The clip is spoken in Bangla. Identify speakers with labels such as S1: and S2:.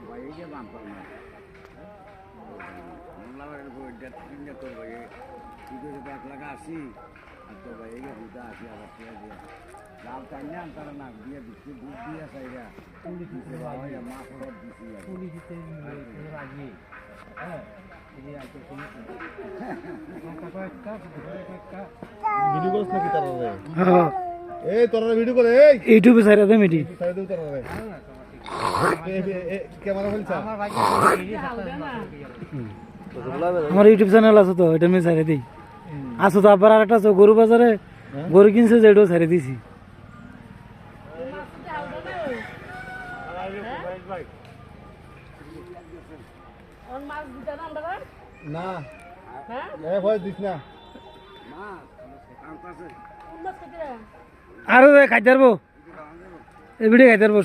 S1: ভাইকে বাম্পার না মামলাবারের বইটা কিনে তোর ভাই কি করে 1,80,000 আর তোর ভাইকে দুটা 80,000 টাকা দিয়ে লাভ চাই না তারা নাক দিয়ে দিচ্ছি দুধ দিয়ে চাইরা পুলি দিতে মা খবর দিচ্ছি পুলি দিতে আগে হ্যাঁ ভিডিও করছ নাকি তারা এই তোরা ভিডিও করে এই ইউটিউবে ছাইরা দে মিটি ছাইরা দে তোরা ক্যামেরা ফেলছ আমার ইউটিউব চ্যানেল আছে তো এটা আমি ছাইরা দেই আছে তো আবার আরেকটা আছে গরু বাজারে গরু কিনছে যে এটাও ছাইরা দিছি না ভয় দিস না আরো খাইতে পারবো এই ভিডিও খাইতে পারবো।